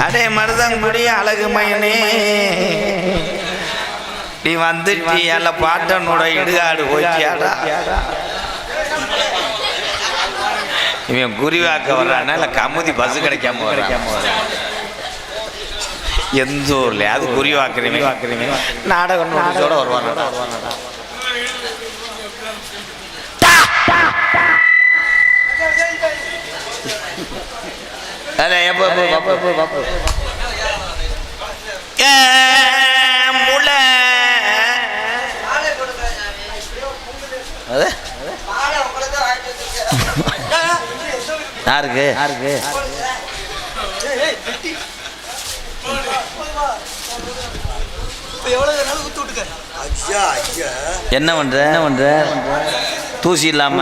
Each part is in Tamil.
அடே மருதங்குடி அழகு மயனே, நீ வந்துட்டு எல்லாம் பாட்டனோட இடுகாடு போயிட்டியாடா. இவன் குறிவாக்க வர்றானா இல்லை கமுதி பஸ் கிடைக்காம வர்றான். எந்த ஊர்ல அது குறிவாக்குறீங்க நாடகம் நோட்டீஸோட வருவானடா. யாருக்கு என்ன பண்ற தூசி இல்லாம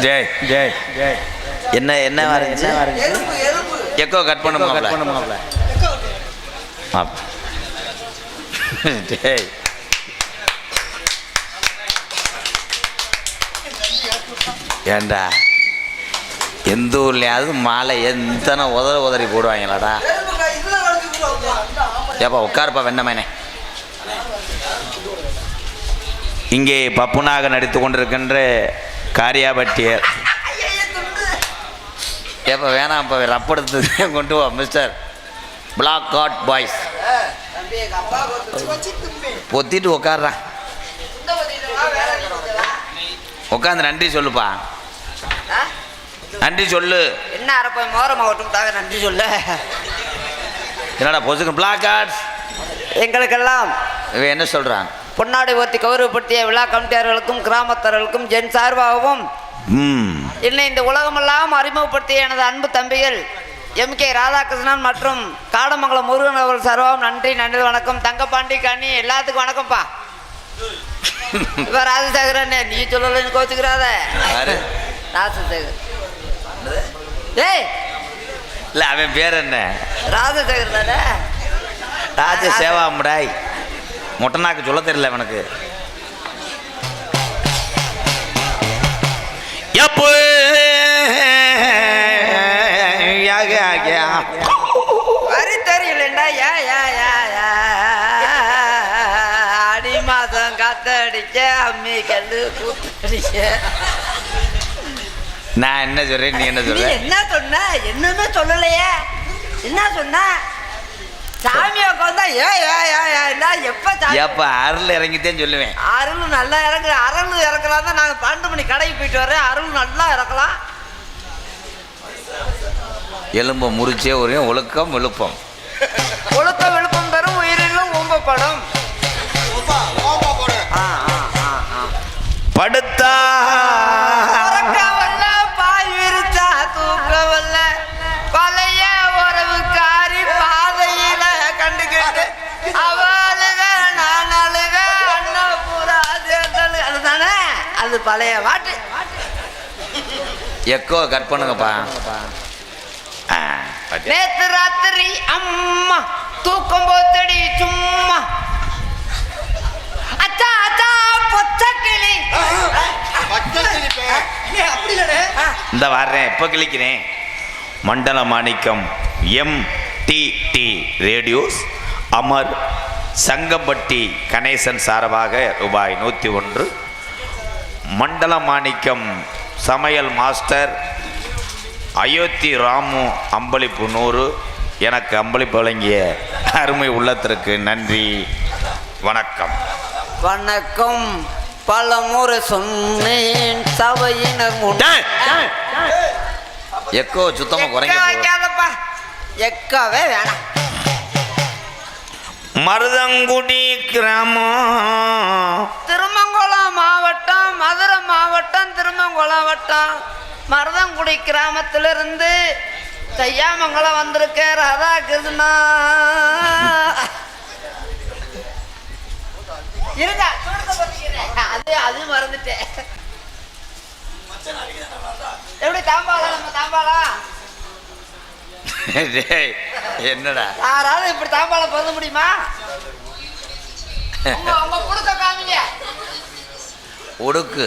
ஜெய் ஜெய் என்ன என்ன வரைஞ்சு எக்கோ கட் பண்ணுமாப்ல ஜெய் ஏண்டா எந்த ஊர்லையாவது மாலை எத்தனை உதறி போடுவாங்களாடா. ஏப்பா உட்காருப்பா வெண்ணமேனே. இங்கே பப்புனாக நடித்து கொண்டிருக்கின்ற காரியாபட்டியர். ஏப்பா வேணாம், இப்போ ரப்படுத்து கொண்டு வா மிஸ்டர் பிளாக் காட் பாய்ஸ். பொத்திட்டு உட்காடுறான். உட்காந்து நன்றி சொல்லுப்பா. நன்றி சொல்லு. என்ன அரப்போய் மோரம் மாவட்டம் தாங்க நன்றி சொல்ல. என்னடா பொசுக்கு பிளாக் கார்ட்ஸ் எங்களுக்கெல்லாம் இவன் என்ன சொல்றான்? பொன்னாடை ஓர்த்தி கௌரவப்படுத்திய விழா கமிட்டியாளர்களுக்கும் கிராமத்தார்களுக்கும் ஜென் சார்பாகவும் என்னை இந்த உலகமெல்லாம் அறிமுகப்படுத்திய எனது அன்பு தம்பிகள் MK ராதாகிருஷ்ணன் மற்றும் காடமங்கலம் முருகன் அவர்கள் சார்பாகவும் நன்றி நன்றி வணக்கம். தங்கப்பாண்டி கண்ணி எல்லாத்துக்கும் வணக்கம்ப்பா. இப்போ ராஜசேகரன் நீ சொல்லலன்னு கோச்சுக்கிறாத. ராஜசேகர் ஏய் இல்ல அவன் பேர் என்ன? ராஜசேகர் தானே. ராஜசேவாமுடாய் மொட்டனாக்கு சொல்ல தெரியல அவனுக்கு. எப்போ வரி தெரியலண்டா. அடி மாதம் காத்தடிச்ச அம்மி கல்லு கூத்தடிச்ச. நான் என்ன சொல்றேன், நீ என்ன சொல்ற? என்ன சொன்ன? என்னமே சொல்லலையே. என்ன சொன்ன? சாமி உட்காந்தா எப்ப அருள் இறங்கித்தேன்னு சொல்லுவேன். அருள் நல்லா இறங்கு. அருள் இறக்கலாம் தான் நாங்கள் 12 மணி கடைக்கு போயிட்டு வரேன். அருள் நல்லா இறக்கலாம். எலும்ப முறிச்சே ஒரு ஒழுக்கம் விழுப்பம். ஒழுக்கம் விழுப்பம் தரும் உயிரிலும் ஊம்பப்படும். படுத்தா பாய் விரிச்சா தூக்கவல்ல பழைய உறவுக்காரி பாதையில கண்டுகிட்டு அவளுக நான் அழுக அண்ணன் பூரா சேர்ந்தது. அதுதானே அது பழைய பாட்டு. எக்கோ கட் பண்ணுங்கப்பா. நேத்து ராத்திரி அம்மா தூக்கம் போத்தடி சும்மா அச்சா அச்சா பொச்ச கிளி. இந்த வர்றேன் இப்ப கிளிக்கிறேன். மண்டல மாணிக்கம் MTT ரேடியோஸ் அமர் சங்கம்பட்டி கணேசன் சார்பாக ரூபாய் 101. மண்டல மாணிக்கம் சமையல் மாஸ்டர் அயோத்தி ராமு அம்பளிப்பு 100. எனக்கு அம்பளிப்பு வழங்கிய அருமை உள்ளத்திற்கு நன்றி. வணக்கம். வணக்கம். பல முறை சொன்னேன் சபையினர் எக்கோ சுத்தமா குறைங்க. எக்கவே வேணாம். மருதங்குடி கிராமம் திருமங்கலம் மாவட்டம், மதுரை மாவட்டம், திருமங்கலம் வட்டம், மருதங்குடி கிராமத்திலிருந்து தையாமங்கலம் வந்திருக்க ராதாகிருஷ்ணா. இருங்க அது மறந்துட்டேன். எப்படி தாம்பாளா? நம்ம தாம்பாளா என்னடா யாராவது இப்படி தாம்பாளம் பருத முடியுமா? உங்க குடுக்க காமிங்க. உடுக்கு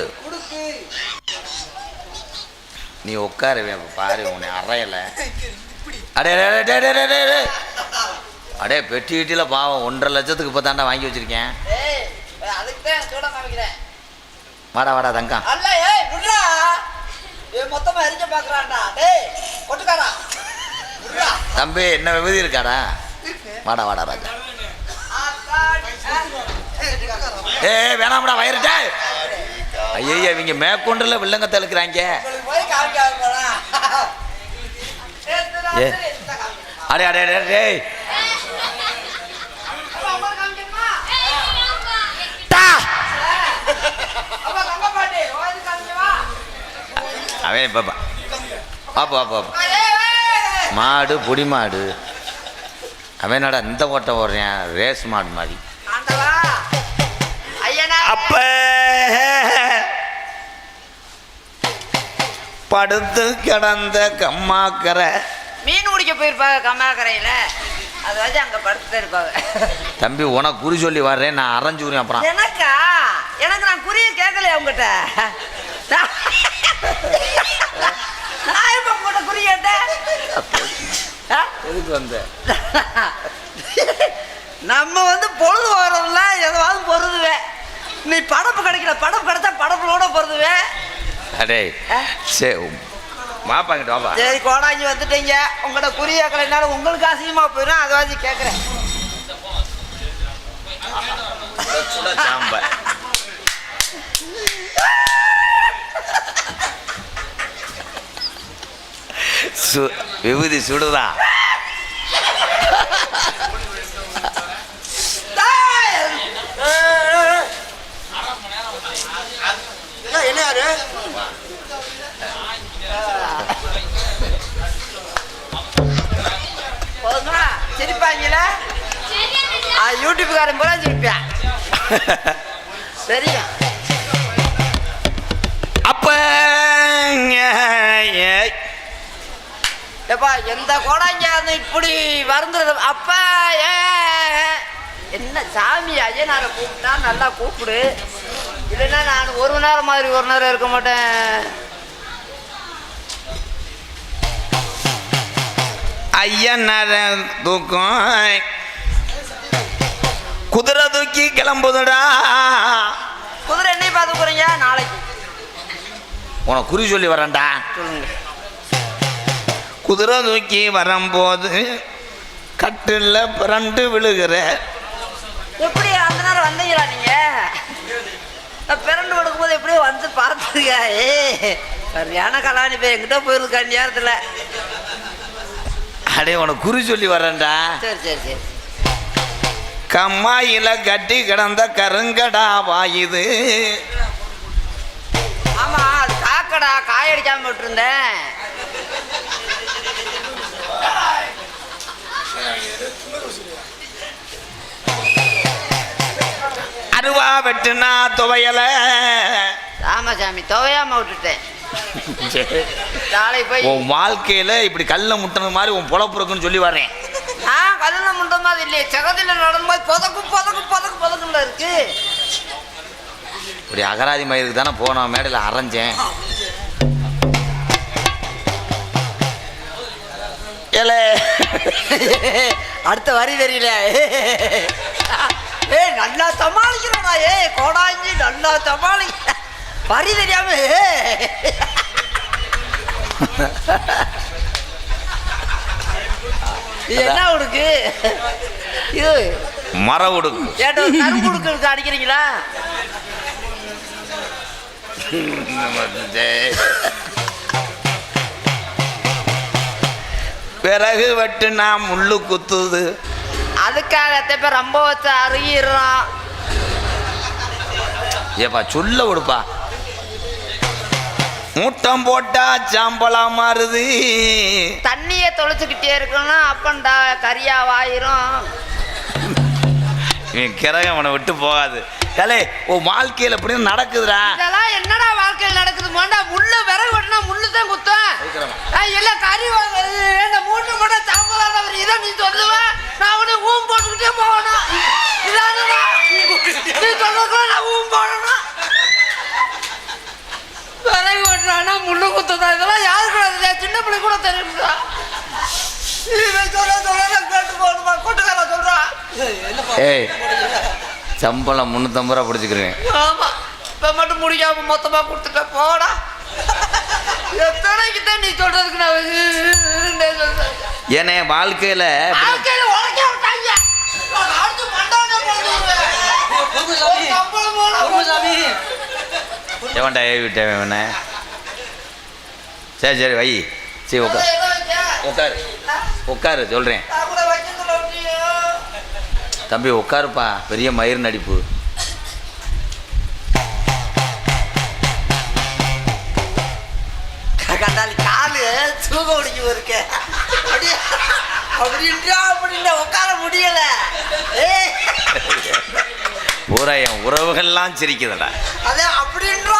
நீ உட்காருவே பாரு உன்னை அறையல. அடே அடே பெட்டி கிட்டியில் பாவம் 1.5 லட்சத்துக்கு இப்போ தாண்டா வாங்கி வச்சிருக்கேன். வாடா வாடா தங்கம். தம்பி என்ன விபதி இருக்காடா? வாடா வாடா ராஜா. வேணாம்டா வயிறுட்டே. ஐயா இவங்க மேற்கொண்டுல வில்லங்கத்தை இழுக்கிறாங்க. அடே அடே அடே டேய் அவன் பாப்பா பாப்பா பாப்பா மாடு பொடி மாடு. அவனடா இந்த ஓட்ட ஓடுறேன் ரேஸ் மாடு மாதிரி. அப்ப படுத்து கிடந்த கம்மாக்கரை மீன் குடிக்க போயிருப்பாங்க கம்மாக்கரையில. அது வச்சு அங்க படுத்துட்டு இருப்பாங்க. தம்பி உனக்கு குறி சொல்லி வர்றேன் நான் அரைஞ்சு விடுறேன். அப்புறம் எனக்கு நான் குறிய கேட்கல அவங்ககிட்ட. நான் இப்ப உங்ககிட்ட குறி கேட்டேன். எதுக்கு வந்த? நம்ம பொழுது போறதுல எதாவது பொருதுவேன். நீ படப்பு கிடைக்கல, படப்பு கிடைச்சா படப்புலோட பொருதுவேன். அடே சரி வாப்பாங்கிட்ட வாப்பா. சரி கோடாஞ்சி வந்துட்டீங்க. உங்கள்கிட்ட குறி கேட்கலனாலும் உங்களுக்கு அசிங்கமா போயிடும். அதை வச்சு கேட்குறேன். விபூதி சுடுதா? என்ன யாரு சிரிப்பாங்கள? யூடியூப்காரன் போல சிரிப்பேன். சரியா? அப்ப எப்பா எந்த கோடாங்க இப்படி வருந்துறது? அப்ப என்ன சாமி ஐயனாரை கூப்பிட்டா நல்லா கூப்பிடு. இல்லைன்னா நான் ஒரு நேரம் மாதிரி ஒரு நேரம் இருக்க மாட்டேன். ஐயனார தூக்கம் குதிரை தூக்கி கிளம்புதுடா. குதிரை என்னை பார்த்து போறீங்க? நாளைக்கு உனக்கு குறி சொல்லி வரேன்டா. சொல்லுங்க. குதிரை தூக்கி வரும்போது கட்டில் புரண்டு விழுகிற. எப்படி அந்த நேரம் வந்தீங்களா நீங்க? பிறண்டு கொடுக்கும்போது எப்படியோ வந்து பார்த்துருக்க. சரியான கலாணி போய் எங்கிட்ட போயிருக்க நேரத்தில். அடே உனக்கு குறி சொல்லி வரேன்டா. சரி சரி சரி. கம்மாயில கட்டி கிடந்த கருங்கடா வாயுது. ஆமா அது காக்கடா, காயடிக்காம விட்டுருந்தேன். அருவா வெட்டுனா துவையல. ஆமா சாமி துவையாம விட்டுட்டேன். நாளை போய் உன் வாழ்க்கையில இப்படி கல்ல முட்டின மாதிரி உன் பொழப்பு இருக்குன்னு சொல்லி வரேன். கல்ல முட்ட மாதிரி இல்லையே, செகதில நடக்கும்போது புதக்கு புதக்கு புதக்கு புதக்குல இருக்கு. இப்படி அகராதி மயிருக்கு தானே போன மேடையில் அரைஞ்சேன். அடுத்த வரி தெரியல. நல்லா சமாளிக்கிறோடா. கோடாஞ்சி நல்லா சமாளிக்க. வரி தெரியாம என்ன உடுக்கு இது? மர உடுக்கு. ஏட்டோ கரும்பு உடுக்கு அடிக்கிறீங்களா? பிறகு வெட்டுனா முள்ளு குத்துது. அதுக்காக இப்ப ரொம்ப வச்சு அருகிறான். ஏப்பா சொல்ல விடுப்பா. மூட்டம் போட்டா சாம்பலா மாறுது. தண்ணிய தொலைச்சுக்கிட்டே இருக்கணும். அப்பண்டா கரியாவாயிரும். கிரகம் அவனை விட்டு போகாது. கலே உன் வாழ்க்கையில் அப்படின்னு நடக்குதுடா. இதெல்லாம் என்னடா வாழ்க்கையில் நடக்குது? மாண்டா முள்ளு விறகு வெட்டினா முள்ளு தான் குத்தும். எல்லாம் கறி மூட்டு போட்ட சாம்பலானவர். இதை நீ சொல்லுவேன். நான் உனக்கு ஊம் போட்டுக்கிட்டே போகணும். இதானடா நீ சொல்லுங்க. நான் ஊம் போடணும். விறகு வெட்டினா ஆனா முள்ளு குத்துதா இதெல்லாம் யாருக்கு தெரியா? சின்ன பிள்ளை கூட தெரியுங்களா? ஏய் சம்பளம் 350 ரூபா பிடிச்சிக்கிறேன். ஆமா இப்ப மட்டும் முடியாம மொத்தமா கொடுத்துட்ட போடா. எத்தனைக்கு தான் நீ சொல்றதுக்கு நான் ஏன்னா வாழ்க்கையில உழைக்க விட்டாங்க. எவன்டா ஏவி விட்டேன் இவனை. சரி சரி வை. சரி உட்காரு உட்காரு சொல்கிறேன். தம்பி உட்காருப்பா, பெரிய மயிர் நடிப்பு. கண்டாலி காலு தூக்க முடிஞ்சு இருக்க அப்படின்ற உட்கார முடியல. பூரா என் உறவுகள்லாம் சிரிக்குதுடா. அதே அப்படின்றா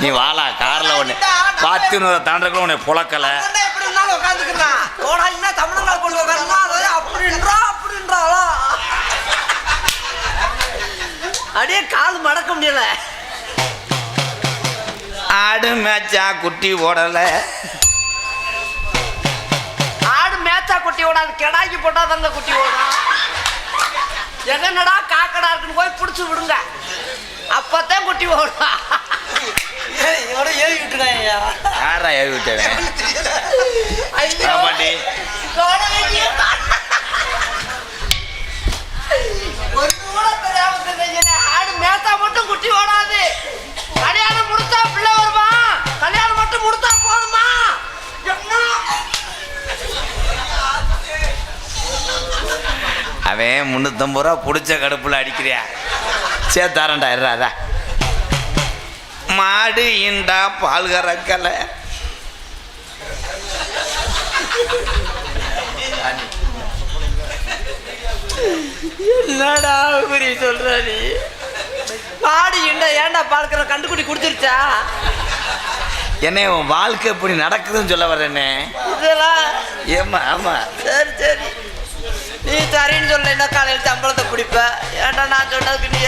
நீ வாழா காரில் ஒன்று பார்த்து தாண்டக்குள்ள உன்னை புழக்கலை. எப்படி இருந்தாலும் உட்காந்துக்கிறான் போடா. இன்னும் தமிழ்நாடு கொண்டு உட்காந்துனா அப்படின்றாளா அப்படியே கால் மடக்க முடியல. ஆடு மேய்ச்சா குட்டி ஓடலை. ஆடு மேய்ச்சா குட்டி ஓடாது, கிடாக்கி போட்டா தாங்க குட்டி ஓடும். என்னடா காக்கடா இருக்குன்னு போய் பிடிச்சி விடுங்க, அப்பத்தான் குட்டி ஓடும். ஏவி விட்டுருக்காங்க. யாரா ஏவி விட்டேன் பாட்டி? ஆடு மேய்ச்சா மட்டும் குட்டி ஓடாது. கல்யாணம் முடிச்சா பிள்ளை வருமா? கல்யாணம் மட்டும் முடிச்சா போதுமா? அவன் 350 ரூபா பிடிச்ச கடுப்புல அடிக்கிறியா? சேர்த்தாரண்டா இருறாதா. மாடு இண்டா பால் கறக்கலை. என்னடா குறி சொல்ற நீ? மாடு இண்டா ஏன்டா பால்கிற கண்டுக்குட்டி குடிச்சிருச்சா? என்ன உன் வாழ்க்கை இப்படி நடக்குதுன்னு சொல்ல வர்றேன்னே. இதெல்லாம் ஏமா ஆமா சரி சரி நீ சரின்னு சொல்ல. என்ன காலையில் சம்பளத்தை பிடிப்ப? ஏன்டா நான் சொன்னதுக்கு நீ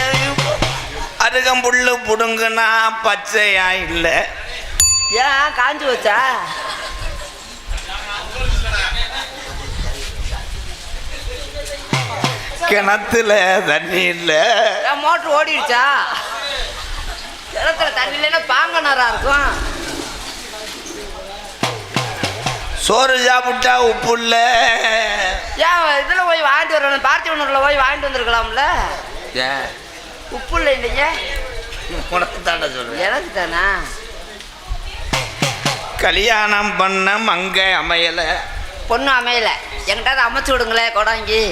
அருகம்புல்லு புடுங்குனா பச்சையா இல்லை. ஏன் காஞ்சி வச்சா? கிணத்துல தண்ணி இல்லை. மோட்டர் ஓடிடுச்சா? கிணத்துல தண்ணி இல்லைன்னா பாங்கனாரா இருக்கும். சோறு சாப்பிட்டா உப்பு இல்லை. ஏன் இதில் போய் வாங்கிட்டு வரணும், பார்த்திபனூரில் போய் வாங்கிட்டு வந்துருக்கலாம்ல. ஏன் உப்பு இல்லை இல்லைங்க? உனக்கு தாண்டா சொல்றேன். எனக்கு தானா? கல்யாணம் பண்ண மங்க அமையலை. பொண்ணு அமையல, என்கிட்ட அமைச்சு விடுங்களே கொடாங்கி.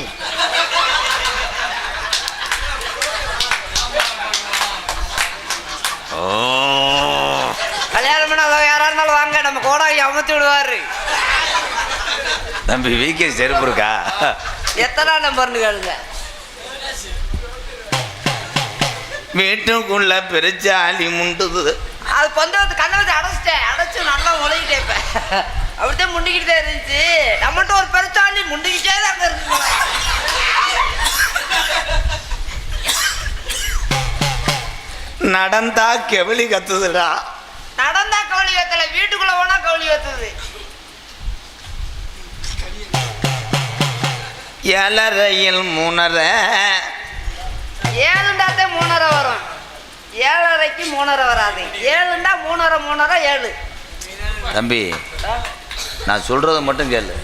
ஓ கல்யாணம் பண்ண யாரா இருந்தாலும் வாங்க, நம்ம கோடாங்கி அமைச்சு விடுவாரு. தம்பி வீக்கே செருப்பு இருக்கா? எத்தனை நம்பர்னு கேளுங்க. வீட்டுக்குள்ள பெருச்சாலி முண்டுது. அது பந்தவத்து கண்ணை வச்சு அடைச்சிட்டேன், அடைச்சு நல்லா முளைக்கிட்டே. இப்ப அப்படித்தான் முண்டிக்கிட்டே இருந்துச்சு. நம்மகிட்ட ஒரு பெருச்சாலி முண்டிக்கிட்டே தான் இருக்கு. நடந்தா கெவலி கத்துதுடா. நடந்தா கவுளி கத்தல, வீட்டுக்குள்ள போனா கவுளி கத்துது. ஏழரையில் 3:30. 7ண்டாத்தே 3:30 வரும். 7:30க்கு 3:30 வராது. 7ண்டா 3:30 7. தம்பி நான் சொல்றத மட்டும் கேளு,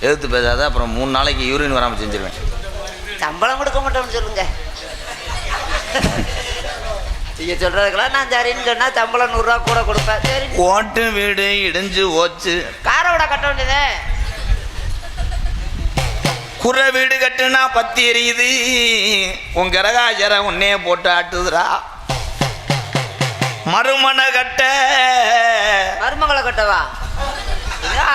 எதிர்த்து பேசாத. அப்புறம் 3 நாளைக்கு யூரின் வராமல் செஞ்சிருவேன். சம்பளம் கொடுக்க மாட்டோம்னு சொல்லுங்க. நீங்க சொல்றதுக்கெல்லாம் நான் சரின்னு சொன்னா சம்பளம் 100 ரூபா கூட கொடுப்பேன். சரி. ஓட்டு வீடு இடிஞ்சு ஓச்சு, காரை விட கட்ட வேண்டியதே. குறை வீடு கட்டுனா பத்தி எரியுது. உன் கிரகாச்சர உன்னே போட்டு ஆட்டுதுடா. மறுமனை கட்ட மருமகளை கட்டவா?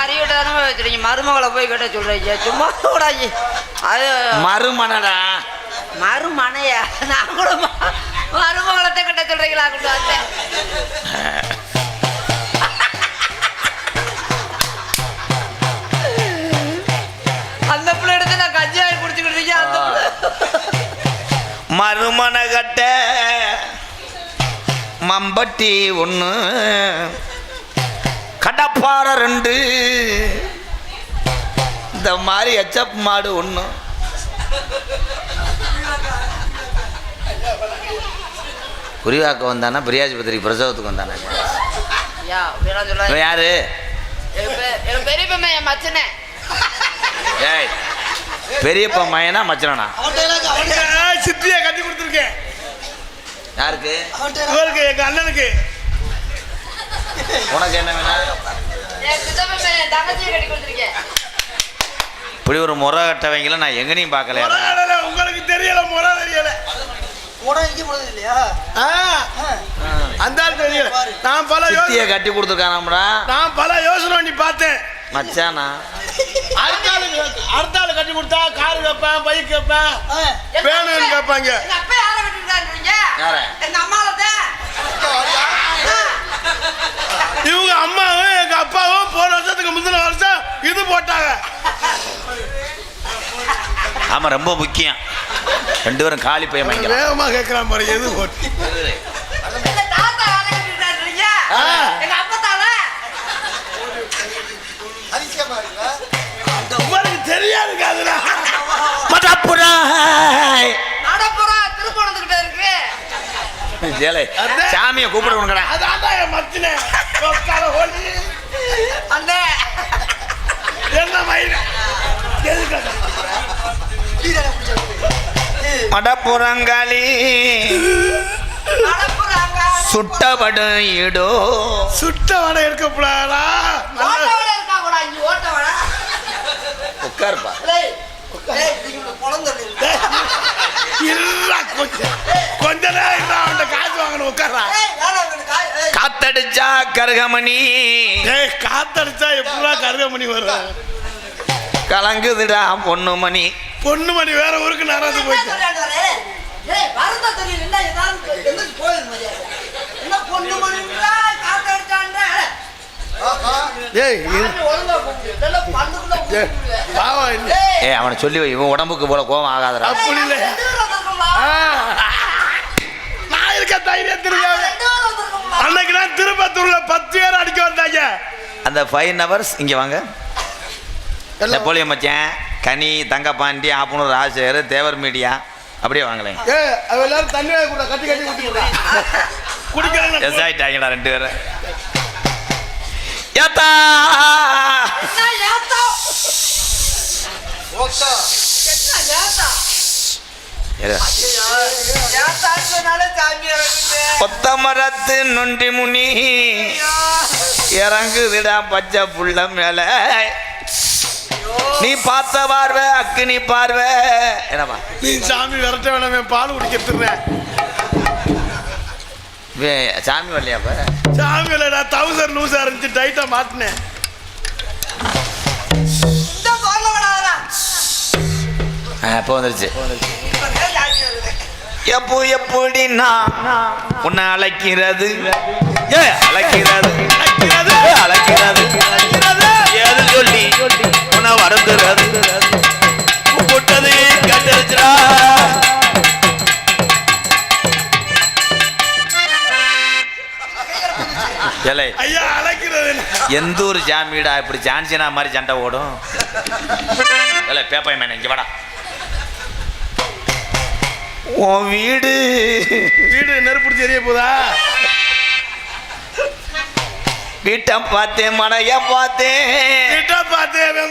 அறிவிட்டானே வச்சுருங்க. மருமகளை போய் கட்ட சொல்றீங்க, சும்மா கூடாது. அது மறுமனடா. மறுமனையா? நான் கூட மருமகளத்தை கட்ட சொல்றீங்களா? கொண்டு வந்தேன். அந்த பிள்ளை எடுத்து நான் கஞ்சி ஆகி குடிச்சுக்கிட்டு இருக்கேன். அந்த மறுமனை கட்ட மம்பட்டி 1, கடப்பாறை 2, இந்த மாதிரி எச்சப் மாடு 1. குறிவாக்க வந்தானா பிரியாஜிபத்திரி பிரசவத்துக்கு வந்தானா? யாரு? பெரியப்பா என் மச்சனே. ஏய், பெரியப்பா மயனா மச்சனா? சித்தியை கட்டி கொடுத்துருக்கேன். யாருக்கு? இவருக்கு, எங்க அண்ணனுக்கு. உனக்கு என்ன வேணும்? தங்கச்சியை கட்டி கொடுத்துருக்கேன். இப்படி ஒரு முறை கட்டவங்கள நான் எங்கனையும் பார்க்கல. உங்களுக்கு தெரியல, முறை தெரியல. அந்த தெரியல. நான் பல சித்தியை கட்டி கொடுத்துருக்கானாம்டா. நான் பல யோசனை பண்ணி பார்த்தேன். மச்சானா அடுத்த ஆளு கட்டி கொடுத்தா காரு கேட்பேன், பைக் கேட்பேன், பேனு கேட்பாங்க. இவங்க அம்மாவும் எங்க அப்பாவும் போன வருஷத்துக்கு முந்தின வருஷம் இது போட்டாங்க. ஆமா, ரொம்ப முக்கியம். 2 பேரும் காலி பையன் வாங்கிக்கலாம். வேகமா கேட்கலாம் பாரு. எது போட்டு உங்களுக்கு தெரியாது. சாமியை கூப்பிட மடப்புறங்காளி சுட்டபடு இடோ சுட்ட வடை இருக்கப்படாதா? உட்காருப்பா. கொஞ்ச நேரம் காசு வாங்கணும். உட்காரா. காத்தடிச்சா கருகமணி. காத்தடிச்சா எப்படிலாம் கருகமணி வரும்? கலங்குதுடா பொண்ணுமணி. பொண்ணுமணி வேற ஊருக்கு நடந்து போயிட்டு. அவனை சொல்லி இவன் உடம்புக்கு போல கோபம் ஆகாதரா. அப்படி இல்லை. நான் இருக்க தைரியம் தெரியாது. அன்னைக்கு நான் திருப்பத்தூர்ல 10 பேர் அடிக்க வந்தாங்க. அந்த 5 hours இங்க வாங்க. நெப்போலியன் மச்சான், கனி, தங்கப்பாண்டி, ஆப்பனூர் ராஜசேகர், தேவர் மீடியா, அப்படியே வாங்கலேங்க. எல்லாரும் தண்ணி கூட கட்டி கட்டி ஊற்றி குடிக்கிறாங்க. எஸ் ஆயிட்டாங்கடா 2 பேரும். ஏத்தா கொத்த மரத்து நொண்டி முனி இறங்குதுடா பச்சை புள்ள மேல. நீ பார்த்த பார்வை அக்கினி பார்வை. என்னப்பா நீ சாமி விரட்ட வேணாமே, பால் குடிக்கிறேன். சாமி வரலையாப்ப? சாமி இல்லடா, 1000 லூசா இருந்துச்சு, டைட்டா மாட்டினேன். இப்போ வந்துருச்சு. எப்போ எப்படி நான் உன்னை அழைக்கிறது, அழைக்கிறது, அழைக்கிறது, ஏது சொல்லி உன்னை வருந்துறது, போட்டது கட்டுச்சுடா. எந்த ஒரு ஜாமீடா இப்படி ஜான்சினா மாதிரி சண்டை ஓடும்? பேப்பாய் மேன இங்க வாடா. உன் வீடு நெருப்புடி தெரிய போதா? வீட்டை பார்த்தேன், மனைய பார்த்தேன்,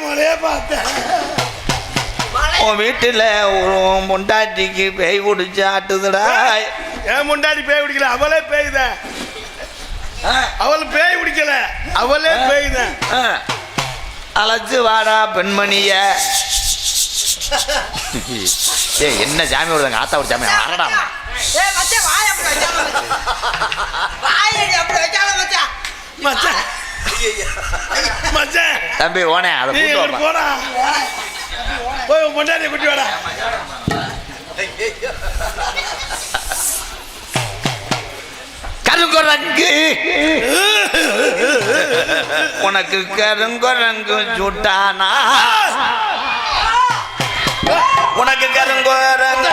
மனைய பார்த்தேன். உன் வீட்டுல ஒரு முண்டாட்டிக்கு பேய் பிடிச்சி ஆட்டுதுடா. ஏன் முண்டாட்டி பேய் பிடிக்கல? அவளே பேய்தான். அவள் பேய் பிடிக்கல, அவளே பேய்தான். அழைச்சு வாடா பெண்மணிய. என்ன சாமி வருதாங்க? ஆத்தா ஒரு சாமி வரடா. தம்பி ஓனே அதை போடா, போய் முன்னாடி குட்டி வாடா. கருங்குரங்கு உனக்கு கருங்குரங்கு சுட்டானா? உனக்கு கருங்குரங்கு